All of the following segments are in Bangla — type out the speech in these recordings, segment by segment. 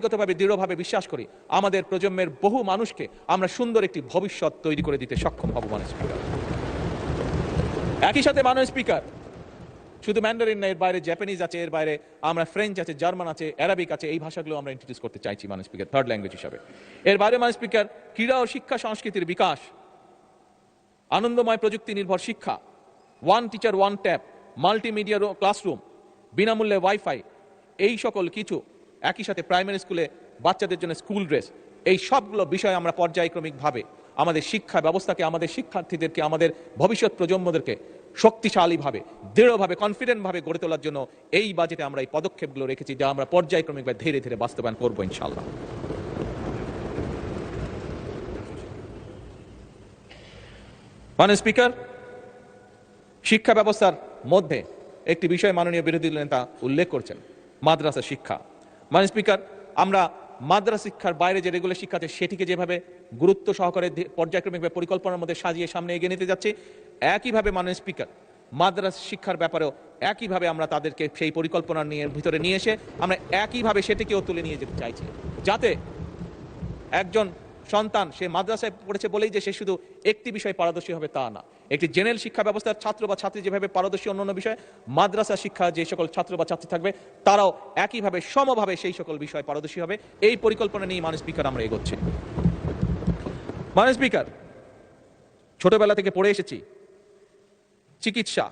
ব্যক্তিগতভাবে দৃঢ়ভাবে বিশ্বাস করি আমাদের প্রজন্মের বহু মানুষকে আমরা সুন্দর একটি ভবিষ্যৎ তৈরি করে দিতে সক্ষম হব। মাননীয় স্পিকার, একই সাথে মাননীয় স্পিকার, শুধু ম্যান্ডারিন না, এর বাইরে জাপানিজ আছে, এর বাইরে আমরা ফ্রেঞ্চ আছে, জার্মান আছে, অ্যারাবিক আছে, এই ভাষাগুলো আমরা ইন্ট্রোডিউস করতে চাইছি মাননীয় স্পিকার, থার্ড ল্যাঙ্গুয়েজ হিসাবে। এর বাইরে মাননীয় স্পিকার, ক্রীড়া ও শিক্ষা সংস্কৃতির বিকাশ, আনন্দময় প্রযুক্তি নির্ভর শিক্ষা, one teacher one tab, multimedia classroom, বিনামূল্যে ওয়াইফাই, এই সকল কিছু, একই সাথে প্রাইমারি স্কুলে বাচ্চাদের জন্য স্কুল ড্রেস, এই সবগুলো বিষয় আমরা পর্যায়ক্রমিকভাবে আমাদের শিক্ষা ব্যবস্থাকে, আমাদের শিক্ষার্থীদেরকে, আমাদের ভবিষ্যৎ প্রজন্মদেরকে শক্তিশালীভাবে, দৃঢ়ভাবে, কনফিডেন্টভাবে গড়ে তোলার জন্য এই বাজেটে আমরা এই পদক্ষেপগুলো রেখেছি, যা আমরা পর্যায়ক্রমিকভাবে ধীরে ধীরে বাস্তবায়ন করবো ইনশাআল্লাহ। মাননীয় স্পিকার, শিক্ষা ব্যবস্থার মধ্যে একটি বিষয় মাননীয় বিরোধী দল নেতা উল্লেখ করছেন, মাদ্রাসা শিক্ষা। মাননীয় স্পিকার, আমরা মাদ্রাসা শিক্ষার বাইরে যে রেগুলার শিক্ষা আছে সেটিকে যেভাবে গুরুত্ব সহকারে পর্যায়ক্রমিকভাবে পরিকল্পনার মধ্যে সাজিয়ে সামনে এগিয়ে নিতে যাচ্ছি, একইভাবে মাননীয় স্পিকার, মাদ্রাসা শিক্ষার ব্যাপারেও একইভাবে আমরা তাদেরকে সেই পরিকল্পনা নিয়ে ভিতরে নিয়ে এসে আমরা একইভাবে সেটিকেও তুলে নিয়ে যেতে চাইছি, যাতে একজন সন্তান সে মাদ্রাসায় পড়েছে বলেই যে সে শুধু একটি বিষয়ে পারদর্শী হবে তা না। একটি জেনারেল শিক্ষা ব্যবস্থার ছাত্র বা ছাত্রী যেভাবে পারদর্শী অন্যান্য বিষয়ে, মাদ্রাসা শিক্ষা যে সকল ছাত্র বা ছাত্রী থাকবে তারাও একইভাবে সমভাবে সেই সকল বিষয়ে পারদর্শী হবে। এই পরিকল্পনা নিয়ে মাননীয় স্পিকার আমরা এগোচ্ছি। মাননীয় স্পিকার, ছোটবেলা থেকে পড়ে এসেছি চিকিৎসা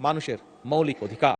মানুষের মৌলিক অধিকার।